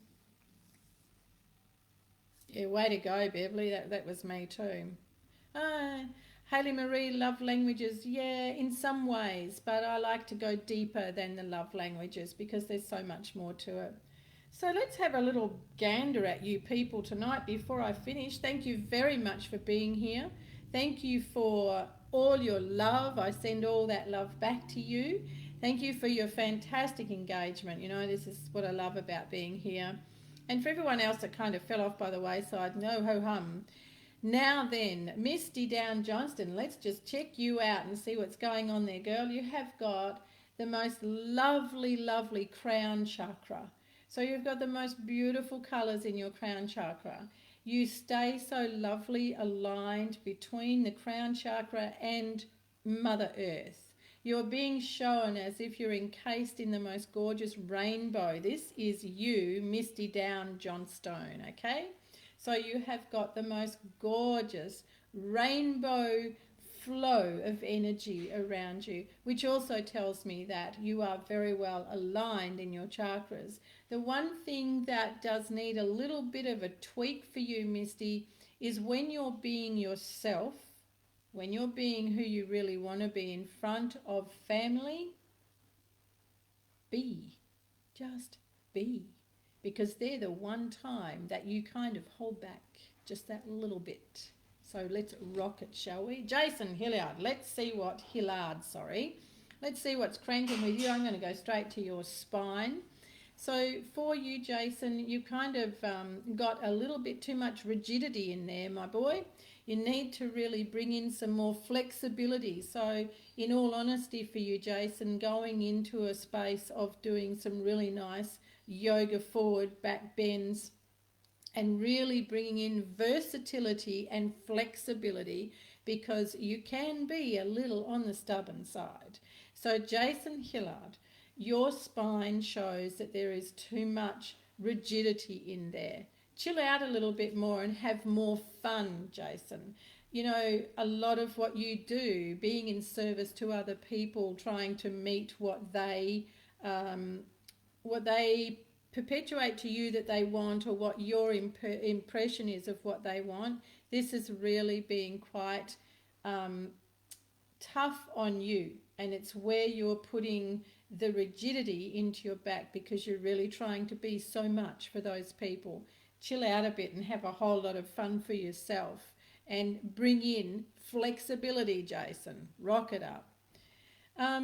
Yeah, way to go, Beverly. That was me too. Hayley Marie, love languages, yeah, in some ways, but I like to go deeper than the love languages because there's so much more to it. So let's have a little gander at you people tonight before I finish. Thank you very much for being here. Thank you for all your love. I send all that love back to you. Thank you for your fantastic engagement. You know, this is what I love about being here. And for everyone else that kind of fell off by the wayside, no ho hum. Now then, Misty Down Johnston, let's just check you out and see what's going on there, girl. You have got the most lovely, lovely crown chakra. So you've got the most beautiful colours in your crown chakra. You stay so lovely aligned between the crown chakra and Mother Earth. You're being shown as if you're encased in the most gorgeous rainbow. This is you, Misty Down Johnstone, okay? So you have got the most gorgeous rainbow flow of energy around you, which also tells me that you are very well aligned in your chakras. The one thing that does need a little bit of a tweak for you, Misty, is when you're being yourself, when you're being who you really want to be in front of family, be. Just be. Because they're the one time that you kind of hold back just that little bit. So let's rock it, shall we? Jason Hillard, let's see what let's see what's cranking with you. I'm going to go straight to your spine. So for you, Jason, you kind of got a little bit too much rigidity in there, my boy. You need to really bring in some more flexibility. So in all honesty for you, Jason, going into a space of doing some really nice yoga forward back bends and really bringing in versatility and flexibility, because you can be a little on the stubborn side. So Jason Hillard, your spine shows that there is too much rigidity in there. Chill out a little bit more and have more fun, Jason. You know, a lot of what you do, being in service to other people, trying to meet what they perpetuate to you that they want, or what your impression is of what they want, this is really being quite tough on you, and it's where you're putting the rigidity into your back because you're really trying to be so much for those people. Chill out a bit and have a whole lot of fun for yourself and bring in flexibility, Jason. Rock it up. La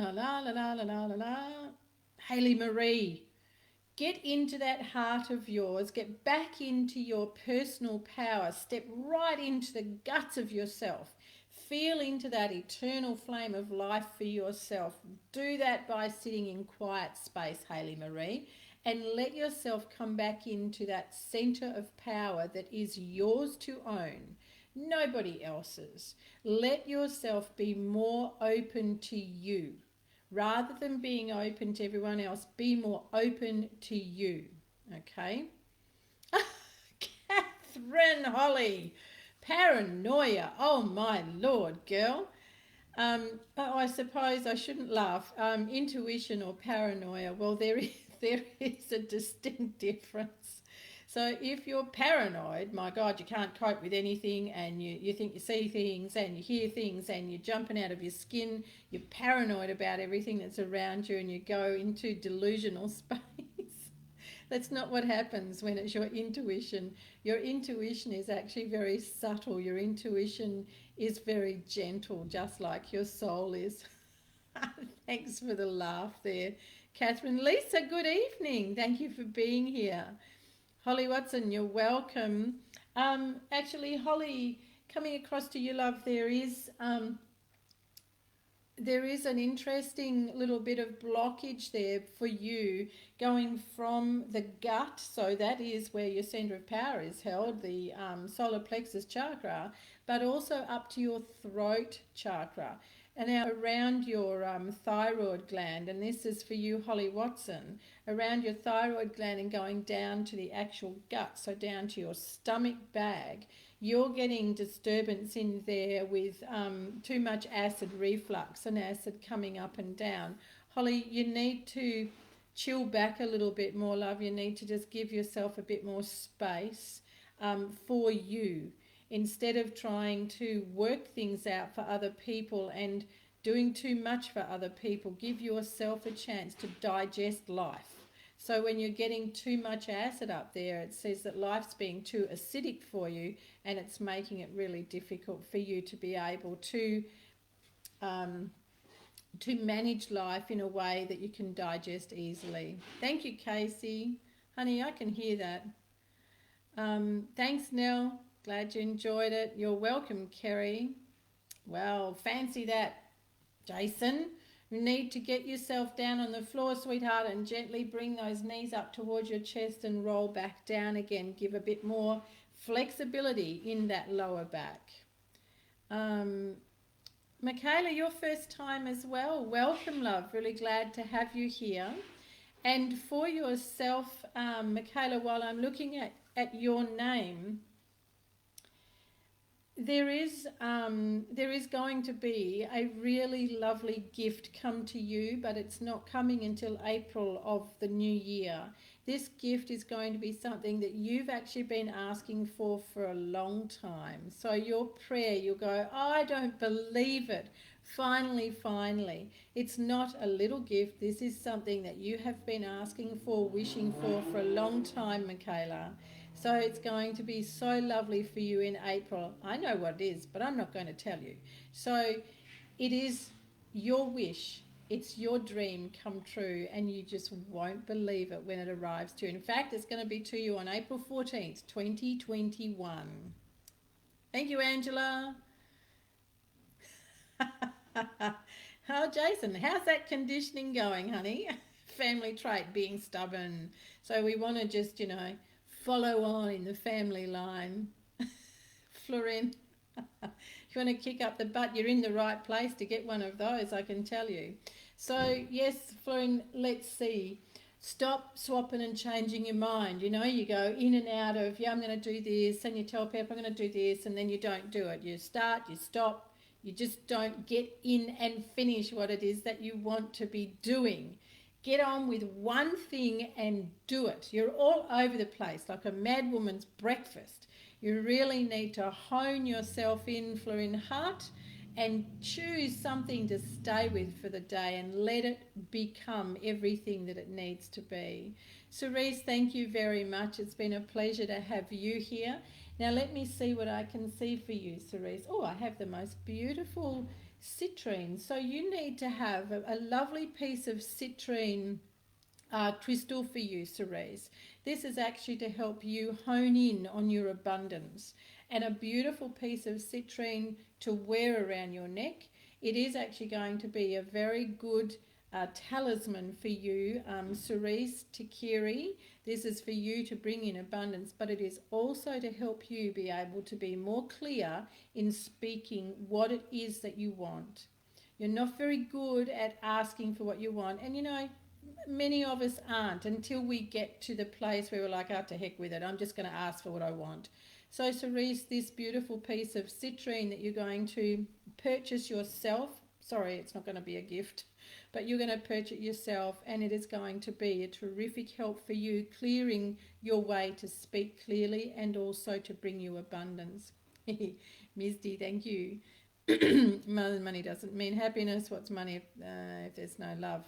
la la la la la la. Hayley Marie, get into that heart of yours. Get back into your personal power. Step right into the guts of yourself. Feel into that eternal flame of life for yourself. Do that by sitting in quiet space, Hayley Marie, and let yourself come back into that center of power that is yours to own, nobody else's. Let yourself be more open to you. Rather than being open to everyone else, be more open to you, okay? Catherine Holly, paranoia. Oh, my Lord, girl. I suppose I shouldn't laugh. Intuition or paranoia, well, there is a distinct difference. So if you're paranoid, my God, you can't cope with anything, and you think you see things and you hear things and you're jumping out of your skin. You're paranoid about everything that's around you and you go into delusional space. That's not what happens when it's your intuition. Your intuition is actually very subtle. Your intuition is very gentle, just like your soul is. Thanks for the laugh there, Catherine. Lisa, good evening. Thank you for being here. Holly Watson, you're welcome. Actually, Holly, coming across to you, love, there is an interesting little bit of blockage there for you going from the gut, so that is where your center of power is held, the solar plexus chakra, but also up to your throat chakra. And now around your thyroid gland, and this is for you, Holly Watson, around your thyroid gland and going down to the actual gut, so down to your stomach bag, you're getting disturbance in there with too much acid reflux and acid coming up and down. Holly, you need to chill back a little bit more, love. You need to just give yourself a bit more space for you. instead of trying to work things out for other people and doing too much for other people. Give yourself a chance to digest life. So when you're getting too much acid up there, it says that life's being too acidic for you, and it's making it really difficult for you to be able um, to manage life in a way that you can digest easily. Thank you, Casey. Honey, I can hear that. Thanks, Nell. Glad you enjoyed it. You're welcome, Kerry. Well, fancy that, Jason. You need to get yourself down on the floor, sweetheart, and gently bring those knees up towards your chest and roll back down again. Give a bit more flexibility in that lower back. Michaela, your first time as well. Welcome, love. Really glad to have you here. And for yourself, Michaela, while I'm looking at your name, there is going to be a really lovely gift come to you, but it's not coming until April of the new year. This gift is going to be something that you've actually been asking for a long time. So your prayer, you'll go, oh, I don't believe it. Finally, finally. It's not a little gift. This is something that you have been asking for, wishing for a long time, Michaela. So it's going to be so lovely for you in April. I know what it is, but I'm not going to tell you. So it is your wish. It's your dream come true, and you just won't believe it when it arrives to you. In fact, it's going to be to you on April 14th, 2021. Thank you, Angela. Oh, Jason, how's that conditioning going, honey? Family trait, being stubborn. So we want to just, follow on in the family line. Florin, if you want to kick up the butt, you're in the right place to get one of those, I can tell you. So, yes, Florin, let's see. Stop swapping and changing your mind. You go in and out of, yeah, I'm going to do this, and you tell people I'm going to do this, and then you don't do it. You start, you stop, you just don't get in and finish what it is that you want to be doing. Get on with one thing and do it. You're all over the place like a mad woman's breakfast. You really need to hone yourself in, Florin Heart, and choose something to stay with for the day and let it become everything that it needs to be. Cerise, thank you very much. It's been a pleasure to have you here. Now let me see what I can see for you, Cerise. Oh, I have the most beautiful citrine. So you need to have a lovely piece of citrine crystal for you, Cerise. This is actually to help you hone in on your abundance, and a beautiful piece of citrine to wear around your neck. It is actually going to be a very good talisman for you, Cerise Tikiri. This is for you to bring in abundance, but it is also to help you be able to be more clear in speaking what it is that you want. You're not very good at asking for what you want, and many of us aren't until we get to the place where we're like, oh, to heck with it, I'm just going to ask for what I want. So Cerise, this beautiful piece of citrine that you're going to purchase yourself, sorry, it's not going to be a gift, but you're going to purchase it yourself, and it is going to be a terrific help for you clearing your way to speak clearly and also to bring you abundance. Misty, thank you. Money doesn't mean happiness. What's money if there's no love?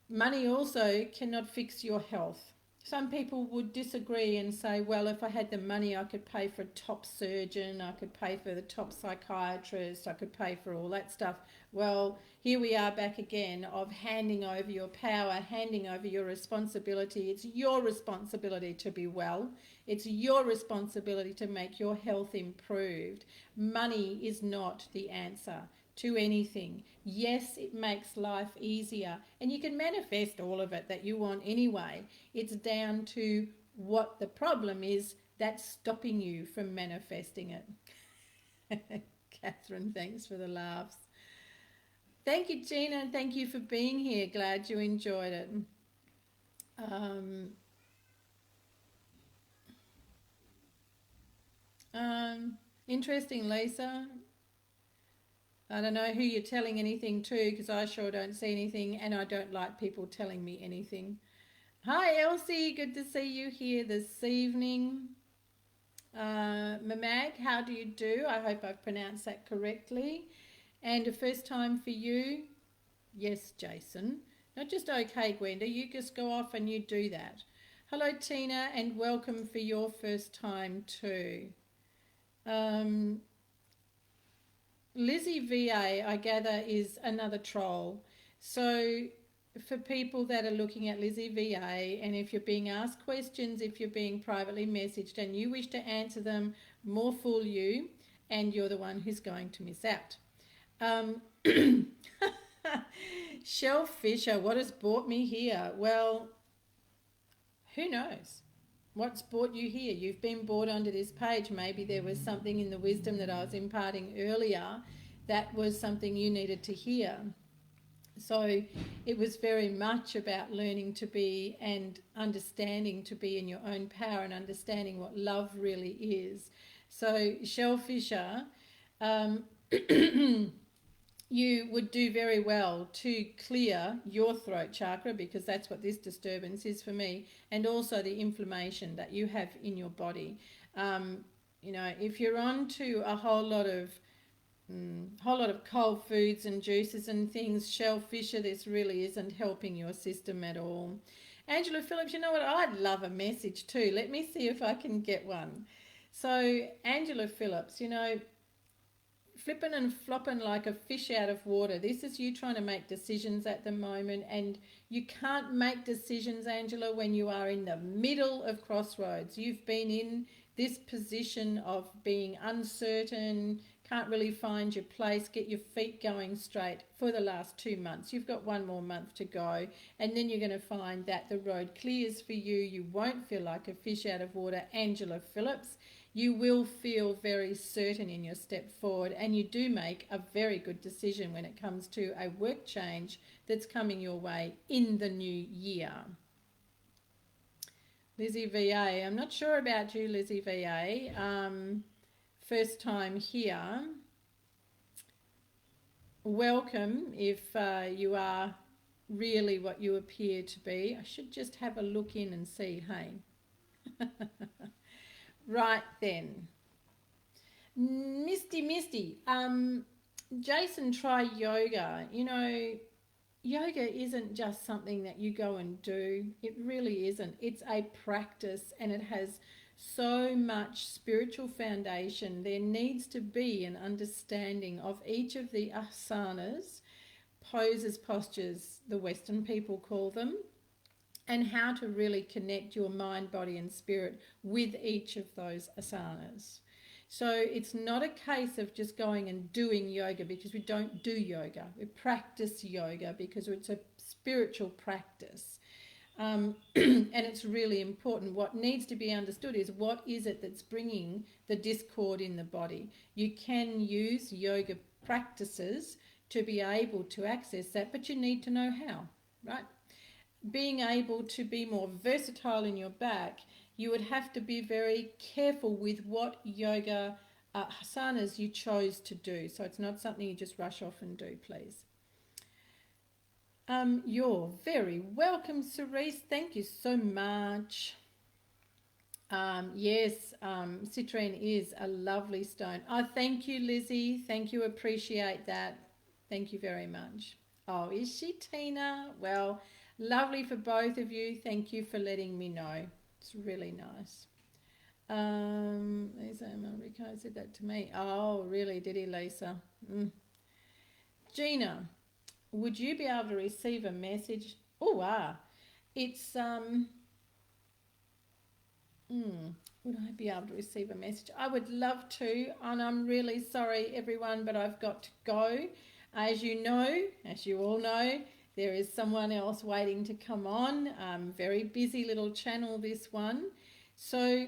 Money also cannot fix your health. Some people would disagree and say, well, if I had the money, I could pay for a top surgeon, I could pay for the top psychiatrist, I could pay for all that stuff. Well, here we are back again of handing over your power, handing over your responsibility. It's your responsibility to be well. It's your responsibility to make your health improved. Money is not the answer to anything. Yes, it makes life easier, and you can manifest all of it that you want anyway. It's down to what the problem is that's stopping you from manifesting it. Catherine, thanks for the laughs. Thank you, Gina, and thank you for being here. Glad you enjoyed it. Interesting, Lisa. I don't know who you're telling anything to, because I sure don't see anything, and I don't like people telling me anything. Hi, Elsie. Good to see you here this evening. Mamag, how do you do? I hope I've pronounced that correctly. And a first time for you? Yes, Jason. Not just okay, Gwenda. You just go off and you do that. Hello, Tina, and welcome for your first time too. Um, Lizzie VA, I gather, is another troll. So for people that are looking at Lizzie VA, and if you're being asked questions, if you're being privately messaged and you wish to answer them, more fool you, and you're the one who's going to miss out. Um, Shell Fisher, what has brought me here? Well, who knows? What's brought you here? You've been brought onto this page. Maybe there was something in the wisdom that I was imparting earlier that was something you needed to hear. So it was very much about learning to be and understanding to be in your own power and understanding what love really is. So, Shell Fisher, you would do very well to clear your throat chakra, because that's what this disturbance is for me, and also the inflammation that you have in your body. If you're on to a whole lot of cold foods and juices and things, Shell Fisher, this really isn't helping your system at all. Angela Phillips, you know what? I'd love a message too. Let me see if I can get one. So, Angela Phillips, flipping and flopping like a fish out of water. This is you trying to make decisions at the moment, and you can't make decisions, Angela, when you are in the middle of crossroads. You've been in this position of being uncertain, can't really find your place, get your feet going straight for the last 2 months. You've got 1 more month to go, and then you're going to find that the road clears for you. You won't feel like a fish out of water, Angela Phillips. You will feel very certain in your step forward, and you do make a very good decision when it comes to a work change that's coming your way in the new year. Lizzie VA, I'm not sure about you, Lizzie VA. First time here. Welcome if you are really what you appear to be. I should just have a look in and see, hey. Right then. Misty, Jason, try yoga. Yoga isn't just something that you go and do. It really isn't. It's a practice, and it has so much spiritual foundation. There needs to be an understanding of each of the asanas, poses, postures, the Western people call them, and how to really connect your mind, body and spirit with each of those asanas. So it's not a case of just going and doing yoga, because we don't do yoga. We practice yoga because it's a spiritual practice. And it's really important. What needs to be understood is what is it that's bringing the discord in the body. You can use yoga practices to be able to access that, but you need to know how, right? Being able to be more versatile in your back, you would have to be very careful with what yoga asanas you chose to do. So it's not something you just rush off and do, please. You're very welcome, Cerise. Thank you so much. Yes, citrine is a lovely stone. Oh, thank you, Lizzie. Thank you. Appreciate that. Thank you very much. Oh, is she, Tina? Well, lovely for both of you. Thank you for letting me know. It's really nice. Rico said that to me. Oh, really? Did he, Lisa? Gina, would you be able to receive a message? Oh, it's would I be able to receive a message? I would love to, and I'm really sorry, everyone, but I've got to go. As you all know, there is someone else waiting to come on. Very busy little channel, this one. So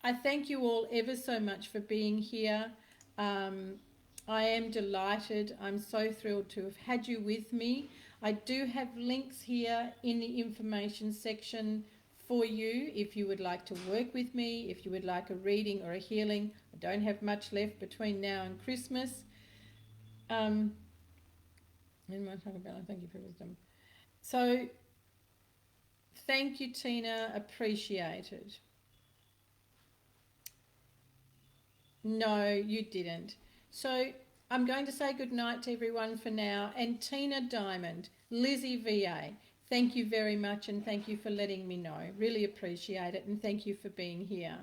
I thank you all ever so much for being here. I am delighted. I'm so thrilled to have had you with me. I do have links here in the information section for you if you would like to work with me, if you would like a reading or a healing. I don't have much left between now and Christmas. Thank you for wisdom. So, thank you, Tina. Appreciated. No, you didn't. So I'm going to say goodnight to everyone for now. And Tina Diamond, Lizzie VA, thank you very much, and thank you for letting me know. Really appreciate it, and thank you for being here.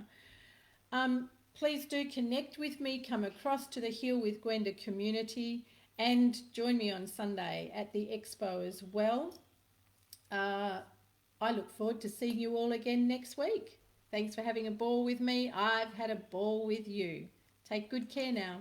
Please do connect with me, come across to the Heal with Gwenda community, and join me on Sunday at the expo as well. I look forward to seeing you all again next week. Thanks for having a ball with me. I've had a ball with you. Take good care now.